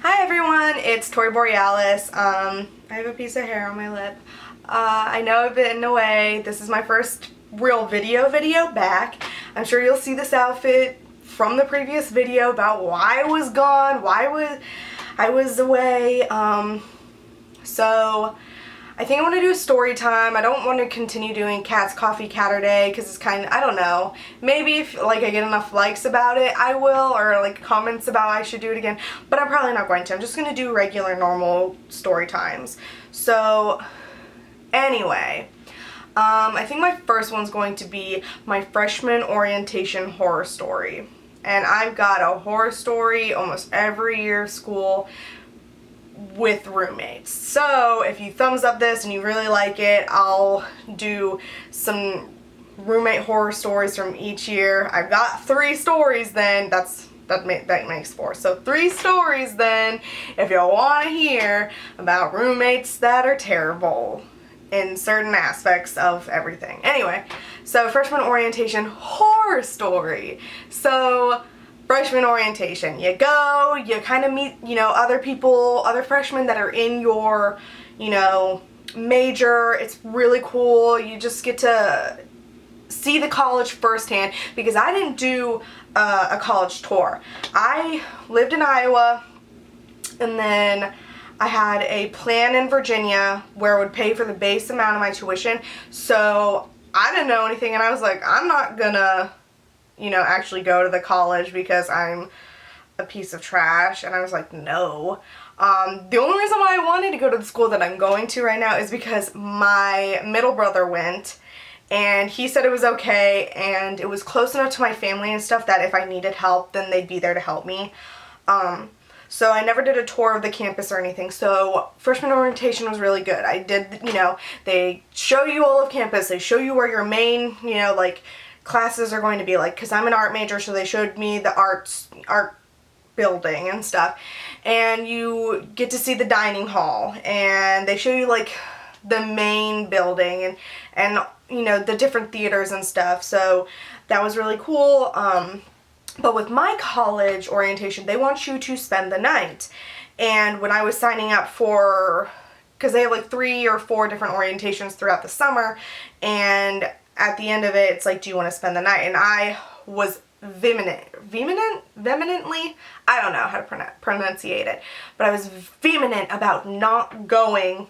Hi everyone, it's Tori Borealis. I have a piece of hair on my lip. I know I've been away. This is my first real video back. I'm sure you'll see this outfit from the previous video about why I was gone, why I was away. So I think I want to do a story time. I don't want to continue doing Cat's Coffee Catterday because it's kind of, I don't know. Maybe if like I get enough likes about it, I will, or like comments about I should do it again. But I'm probably not going to. I'm just going to do regular, normal story times. So anyway, I think my first one's going to be my freshman orientation horror story. And I've got a horror story almost every year of school with roommates. So if you thumbs up this and you really like it, I'll do some roommate horror stories from each year. I've got 3 stories then. That makes 4. So 3 stories then if you want to hear about roommates that are terrible in certain aspects of everything. Anyway, so freshman orientation horror story. So freshman orientation, you go, you kind of meet, other people, other freshmen that are in your, major. It's really cool. You just get to see the college firsthand because I didn't do a college tour. I lived in Iowa and then I had a plan in Virginia where it would pay for the base amount of my tuition. So I didn't know anything and I was like, I'm not gonna actually go to the college because I'm a piece of trash. And I was like, no. The only reason why I wanted to go to the school that I'm going to right now is because my middle brother went and he said it was okay and it was close enough to my family and stuff that if I needed help then they'd be there to help me. So I never did a tour of the campus or anything. So freshman orientation was really good. I did, they show you all of campus. They show you where your main, classes are going to be like, because I'm an art major, so they showed me the art building and stuff, and you get to see the dining hall, and they show you like the main building and the different theaters and stuff. So that was really cool. But with my college orientation, they want you to spend the night, and when I was signing up for, because they have like 3 or 4 different orientations throughout the summer, and at the end of it, it's like, do you want to spend the night? And I was vehemently, I don't know how to pronunciate it, but I was vehement about not going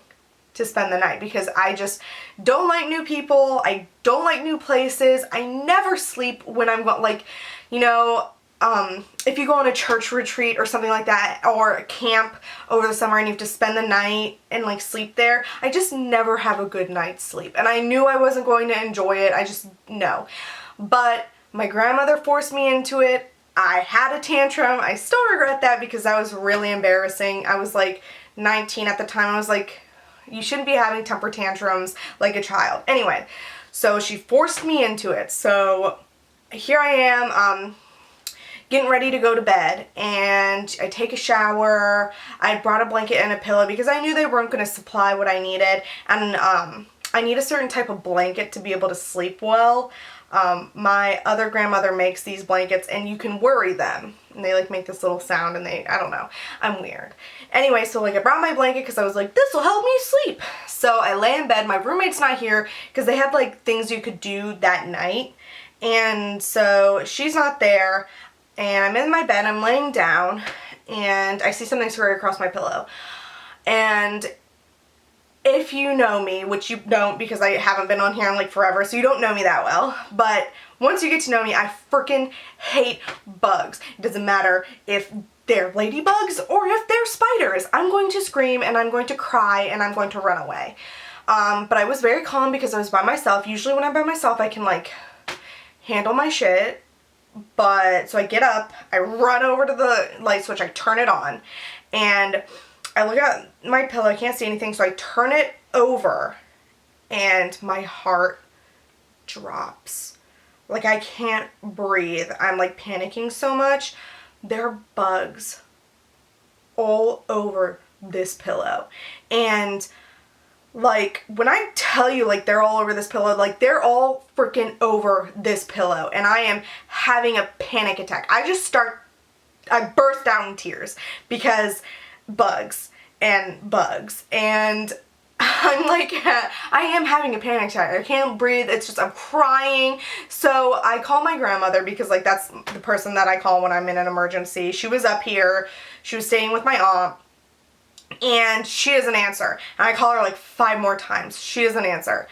to spend the night because I just don't like new people. I don't like new places. I never sleep when I'm like, if you go on a church retreat or something like that, or a camp over the summer and you have to spend the night and like sleep there, I just never have a good night's sleep. And I knew I wasn't going to enjoy it. No. But my grandmother forced me into it. I had a tantrum. I still regret that because that was really embarrassing. I was like 19 at the time. I was like, you shouldn't be having temper tantrums like a child. Anyway, so she forced me into it. So here I am, getting ready to go to bed, and I take a shower. I brought a blanket and a pillow because I knew they weren't going to supply what I needed, and I need a certain type of blanket to be able to sleep well. My other grandmother makes these blankets and you can worry them, and they like make this little sound, and I don't know, I'm weird. Anyway, so like I brought my blanket because I was like, this will help me sleep. So I lay in bed. My roommate's not here because they had like things you could do that night, and so she's not there. And I'm in my bed, I'm laying down, and I see something scurry across my pillow. And if you know me, which you don't because I haven't been on here in like forever, so you don't know me that well, but once you get to know me, I freaking hate bugs. It doesn't matter if they're ladybugs or if they're spiders. I'm going to scream and I'm going to cry and I'm going to run away. But I was very calm because I was by myself. Usually when I'm by myself, I can like handle my shit. But, so I get up, I run over to the light switch, I turn it on, and I look at my pillow, I can't see anything, so I turn it over, and my heart drops. Like, I can't breathe. I'm, like, panicking so much. There are bugs all over this pillow, and like, when I tell you, like, they're all over this pillow, like, they're all freaking over this pillow, and I am having a panic attack. I burst out in tears because bugs and bugs. And I'm like, I am having a panic attack. I can't breathe. It's just, I'm crying. So I call my grandmother because like that's the person that I call when I'm in an emergency. She was up here. She was staying with my aunt. And she doesn't answer. And I call her like 5 more times. She doesn't answer.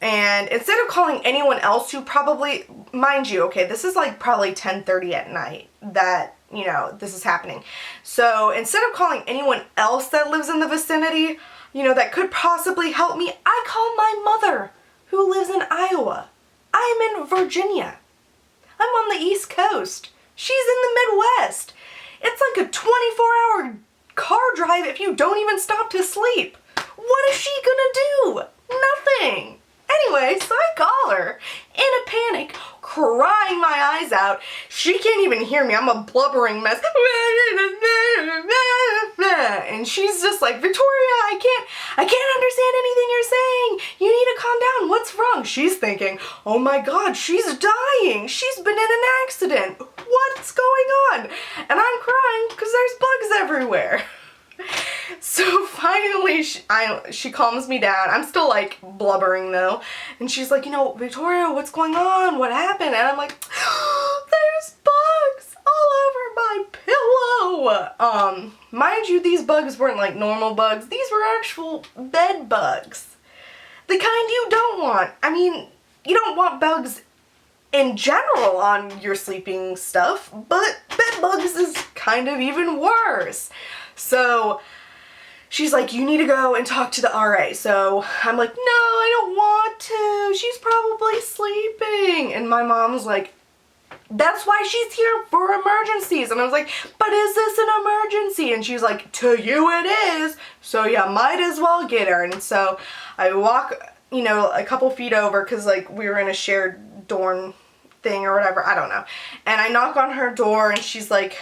And instead of calling anyone else who probably, mind you, okay, this is like probably 10:30 at night that, you know, this is happening. So instead of calling anyone else that lives in the vicinity, you know, that could possibly help me, I call my mother who lives in Iowa. I'm in Virginia. I'm on the East Coast. She's in the Midwest. It's like a 24-hour car drive if you don't even stop to sleep. What is she gonna do? Nothing. Anyway, so I call her in a panic, crying my eyes out. She can't even hear me. I'm a blubbering mess. And she's just like, Victoria, I can't understand anything you're saying. You need to calm down. What's wrong? She's thinking, oh my God, she's dying. She's been in an accident. What's going on? And I'm crying because there's bugs everywhere. So finally, she calms me down. I'm still like blubbering though. And she's like, you know, Victoria, what's going on? What happened? And I'm like, there's bugs all over my pillow. Mind you, these bugs weren't like normal bugs. These were actual bed bugs. The kind you don't want. I mean, you don't want bugs in general on your sleeping stuff, but bed bugs is kind of even worse. So she's like, you need to go and talk to the RA. So I'm like, no, I don't want to. She's probably sleeping. And my mom's like, that's why she's here for emergencies. And I was like, but is this an emergency? And she's like, to you it is. So you might as well get her. And so I walk, you know, a couple feet over because like we were in a shared dorm thing or whatever. I don't know. And I knock on her door and she's like,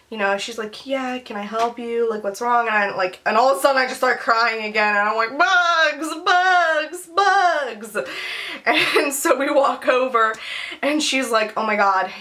you know, she's like, yeah, can I help you? Like, what's wrong? And I'm like, and all of a sudden I just start crying again. And I'm like, bugs, bugs, bugs. And so we walk over and she's like, oh my God,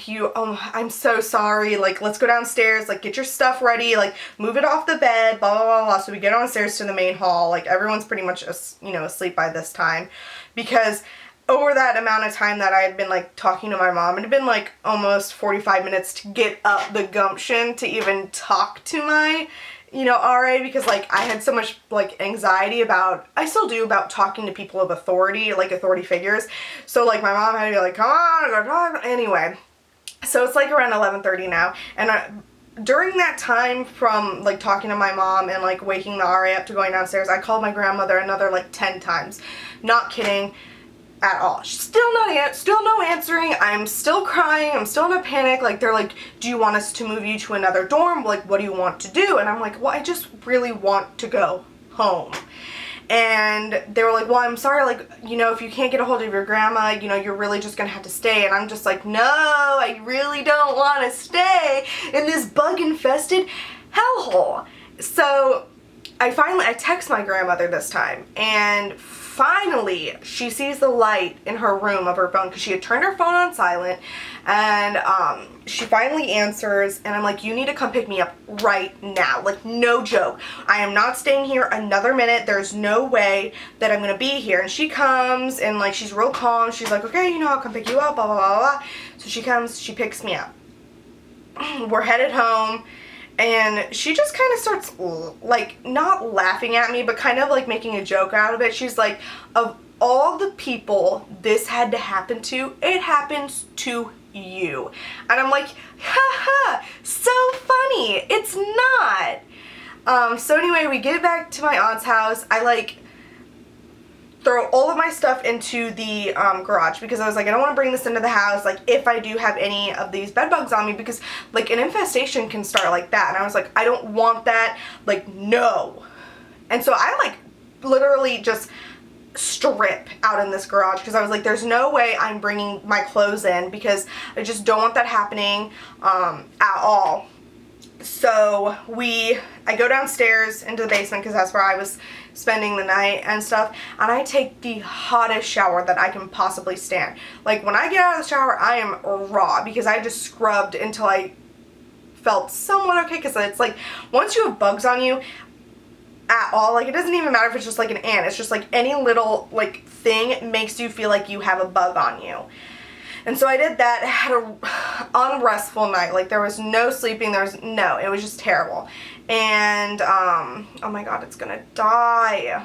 I'm so sorry. Like, let's go downstairs, like get your stuff ready, like move it off the bed, blah, blah, blah, blah. So we get downstairs to the main hall. Like everyone's pretty much, you know, asleep by this time because over that amount of time that I had been like talking to my mom, it had been like almost 45 minutes to get up the gumption to even talk to my, you know, RA because like I had so much like anxiety about, I still do, about talking to people of authority, like authority figures. So like my mom had to be like, come on, go talk. Anyway, so it's like around 11:30 now. And during that time from like talking to my mom and like waking the RA up to going downstairs, I called my grandmother another like 10 times. Not kidding. At all. She's still no answering. I'm still crying. I'm still in a panic. Like they're like, do you want us to move you to another dorm? Like, what do you want to do? And I'm like, well, I just really want to go home. And they were like, well, I'm sorry, like, you know, if you can't get a hold of your grandma, you know, you're really just gonna have to stay. And I'm just like, no, I really don't want to stay in this bug infested hellhole. So I text my grandmother this time, and finally she sees the light in her room of her phone because she had turned her phone on silent, and she finally answers, and I'm like, you need to come pick me up right now, like no joke. I am not staying here another minute. There's no way that I'm gonna be here. And she comes and like she's real calm. She's like, okay, you know, I'll come pick you up, blah blah blah blah. So she comes, she picks me up. We're headed home. And she just kind of starts, like, not laughing at me, but kind of, like, making a joke out of it. She's like, of all the people this had to happen to, it happens to you. And I'm like, haha, so funny. It's not. So anyway, we get back to my aunt's house. I, like, throw all of my stuff into the garage because I was like, I don't want to bring this into the house, like if I do have any of these bed bugs on me, because like an infestation can start like that. And I was like, I don't want that, like no. And so I like literally just strip out in this garage because I was like, there's no way I'm bringing my clothes in because I just don't want that happening at all. So I go downstairs into the basement because that's where I was spending the night and stuff, and I take the hottest shower that I can possibly stand. Like when I get out of the shower, I am raw because I just scrubbed until I felt somewhat okay, because it's like once you have bugs on you at all, like it doesn't even matter if it's just like an ant, it's just like any little like thing makes you feel like you have a bug on you. And so I did that, had a unrestful night, like there was no sleeping, it was just terrible. And oh my god, it's gonna die.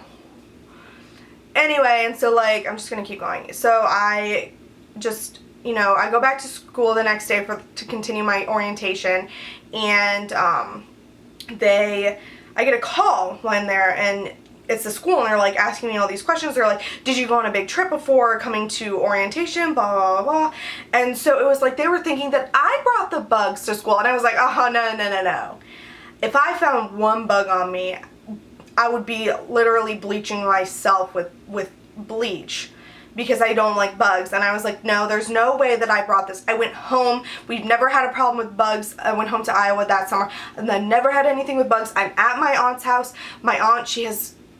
Anyway, and so like I'm just gonna keep going. So I just, you know, I go back to school the next day to continue my orientation, and I get a call when there, and it's the school, and they're like asking me all these questions. They're like, did you go on a big trip before coming to orientation, blah blah blah. And so it was like they were thinking that I brought the bugs to school, and I was like, oh no. If I found one bug on me, I would be literally bleaching myself with bleach, because I don't like bugs. And I was like, no, there's no way that I brought this. I went home. We've never had a problem with bugs. I went home to Iowa that summer, and I never had anything with bugs. I'm at my aunt's house. My aunt,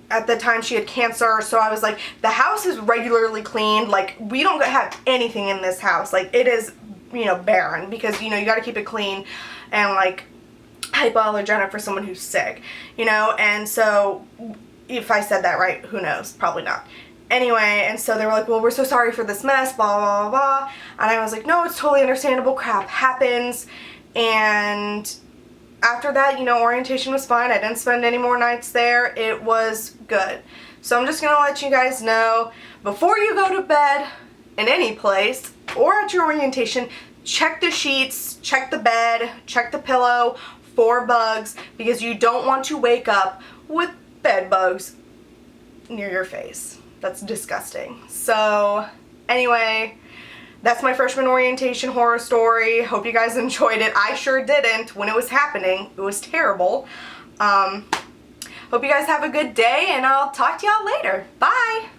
at the time she had cancer, so I was like, the house is regularly cleaned. Like, we don't have anything in this house. Like, it is, you know, barren, because, you know, you got to keep it clean and, like, hypoallergenic for someone who's sick, you know. And so, if I said that right, who knows? Probably not. Anyway, and so they were like, well, we're so sorry for this mess, blah, blah, blah, blah. And I was like, no, it's totally understandable. Crap happens. And after that, you know, orientation was fine. I didn't spend any more nights there. It was good. So I'm just going to let you guys know, before you go to bed in any place or at your orientation, check the sheets, check the bed, check the pillow for bugs, because you don't want to wake up with bed bugs near your face. That's disgusting. So anyway, that's my freshman orientation horror story. Hope you guys enjoyed it. I sure didn't when it was happening. It was terrible. Hope you guys have a good day, and I'll talk to y'all later. Bye!